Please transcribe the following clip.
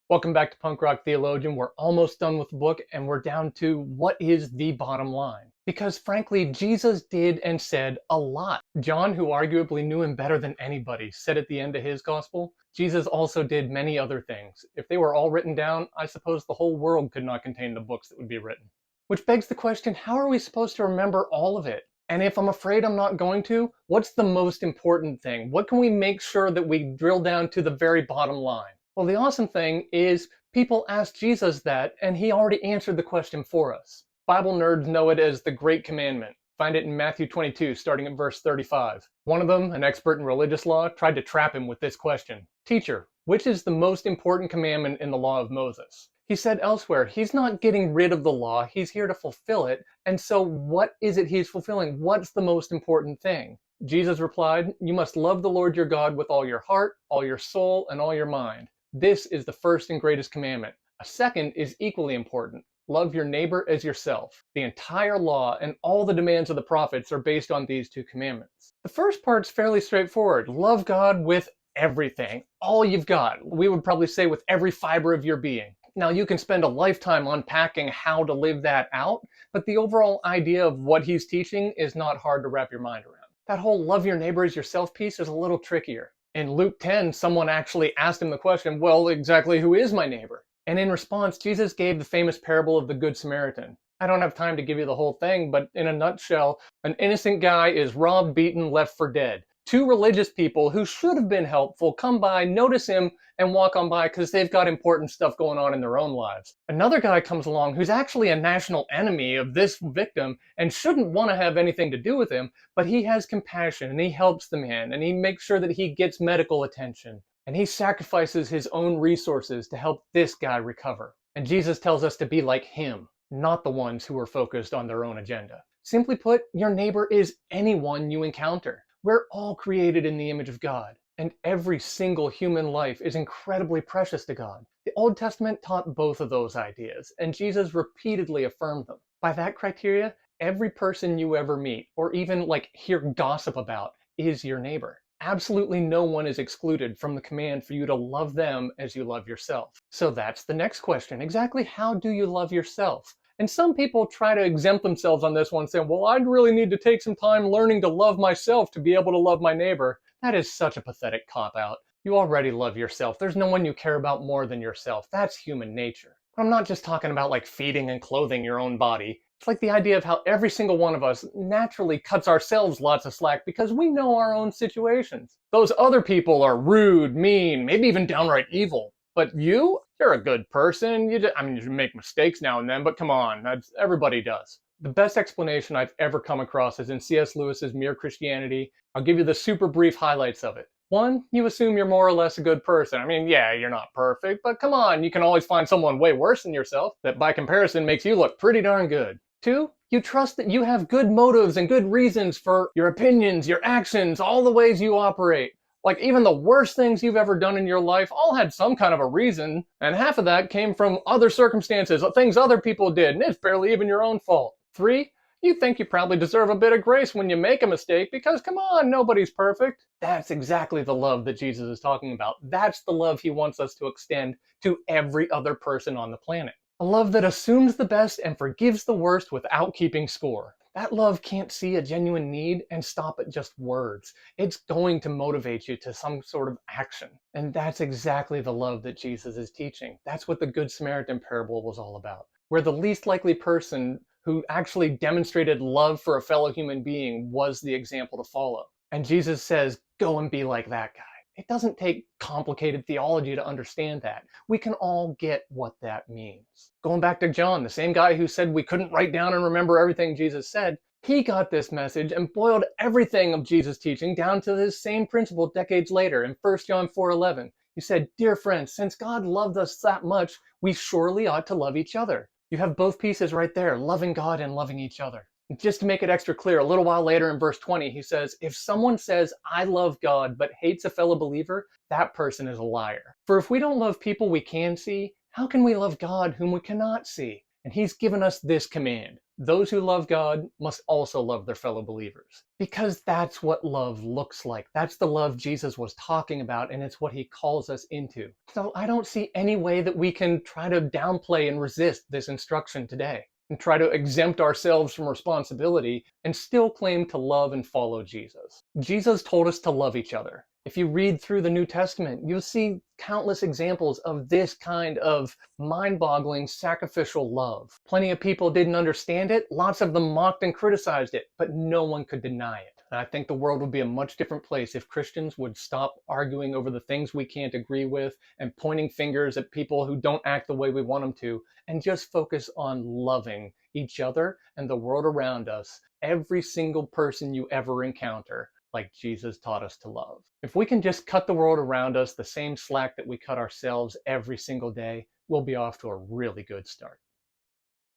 Welcome back to Punk Rock Theologian. We're almost done with the book and we're down to what is the bottom line. Because frankly, Jesus did and said a lot. John, who arguably knew him better than anybody, said at the end of his gospel, Jesus also did many other things. If they were all written down, I suppose the whole world could not contain the books that would be written. Which begs the question, how are we supposed to remember all of it? And if I'm afraid I'm not going to, what's the most important thing? What can we make sure that we drill down to the very bottom line? Well, the awesome thing is people asked Jesus that, and he already answered the question for us. Bible nerds know it as the Great Commandment. Find it in Matthew 22, starting at verse 35. One of them, an expert in religious law, tried to trap him with this question. Teacher, which is the most important commandment in the law of Moses? He said elsewhere, he's not getting rid of the law, he's here to fulfill it. And so what is it he's fulfilling? What's the most important thing? Jesus replied, you must love the Lord your God with all your heart, all your soul, and all your mind. This is the first and greatest commandment. A second is equally important. Love your neighbor as yourself. The entire law and all the demands of the prophets are based on these two commandments. The first part's fairly straightforward. Love God with everything. All you've got. We would probably say with every fiber of your being. Now, you can spend a lifetime unpacking how to live that out, but the overall idea of what he's teaching is not hard to wrap your mind around. That whole love your neighbor as yourself piece is a little trickier. In Luke 10, someone actually asked him the question, well, exactly who is my neighbor? And in response, Jesus gave the famous parable of the Good Samaritan. I don't have time to give you the whole thing, but in a nutshell, an innocent guy is robbed, beaten, left for dead. Two religious people who should have been helpful come by, notice him, and walk on by because they've got important stuff going on in their own lives. Another guy comes along who's actually a national enemy of this victim and shouldn't want to have anything to do with him, but he has compassion and he helps the man and he makes sure that he gets medical attention. And he sacrifices his own resources to help this guy recover. And Jesus tells us to be like him, not the ones who are focused on their own agenda. Simply put, your neighbor is anyone you encounter. We're all created in the image of God, and every single human life is incredibly precious to God. The Old Testament taught both of those ideas, and Jesus repeatedly affirmed them. By that criteria, every person you ever meet, or even hear gossip about, is your neighbor. Absolutely no one is excluded from the command for you to love them as you love yourself. So that's the next question. Exactly how do you love yourself? And some people try to exempt themselves on this one, saying, well, I'd really need to take some time learning to love myself to be able to love my neighbor. That is such a pathetic cop-out. You already love yourself. There's no one you care about more than yourself. That's human nature. But I'm not just talking about feeding and clothing your own body. It's like the idea of how every single one of us naturally cuts ourselves lots of slack because we know our own situations. Those other people are rude, mean, maybe even downright evil. But you're a good person. You make mistakes now and then, but come on, everybody does. The best explanation I've ever come across is in C.S. Lewis's Mere Christianity. I'll give you the super brief highlights of it. One, you assume you're more or less a good person. Yeah, you're not perfect, but come on, you can always find someone way worse than yourself that by comparison makes you look pretty darn good. Two, you trust that you have good motives and good reasons for your opinions, your actions, all the ways you operate. Even the worst things you've ever done in your life all had some kind of a reason, and half of that came from other circumstances, things other people did, and it's barely even your own fault. Three, you think you probably deserve a bit of grace when you make a mistake because, come on, nobody's perfect. That's exactly the love that Jesus is talking about. That's the love he wants us to extend to every other person on the planet. A love that assumes the best and forgives the worst without keeping score. That love can't see a genuine need and stop at just words. It's going to motivate you to some sort of action. And that's exactly the love that Jesus is teaching. That's what the Good Samaritan parable was all about. Where the least likely person who actually demonstrated love for a fellow human being was the example to follow. And Jesus says, go and be like that guy. It doesn't take complicated theology to understand that. We can all get what that means. Going back to John, the same guy who said we couldn't write down and remember everything Jesus said, he got this message and boiled everything of Jesus' teaching down to this same principle decades later in 1 John 4:11. He said, dear friends, since God loved us that much, we surely ought to love each other. You have both pieces right there, loving God and loving each other. Just to make it extra clear, a little while later in verse 20, he says, if someone says, I love God, but hates a fellow believer, that person is a liar. For if we don't love people we can see, how can we love God whom we cannot see? And he's given us this command. Those who love God must also love their fellow believers. Because that's what love looks like. That's the love Jesus was talking about, and it's what he calls us into. So I don't see any way that we can try to downplay and resist this instruction today and try to exempt ourselves from responsibility and still claim to love and follow Jesus. Jesus told us to love each other. If you read through the New Testament, you'll see countless examples of this kind of mind-boggling sacrificial love. Plenty of people didn't understand it, lots of them mocked and criticized it, but no one could deny it. And I think the world would be a much different place if Christians would stop arguing over the things we can't agree with and pointing fingers at people who don't act the way we want them to, and just focus on loving each other and the world around us, every single person you ever encounter, like Jesus taught us to love. If we can just cut the world around us the same slack that we cut ourselves every single day, we'll be off to a really good start.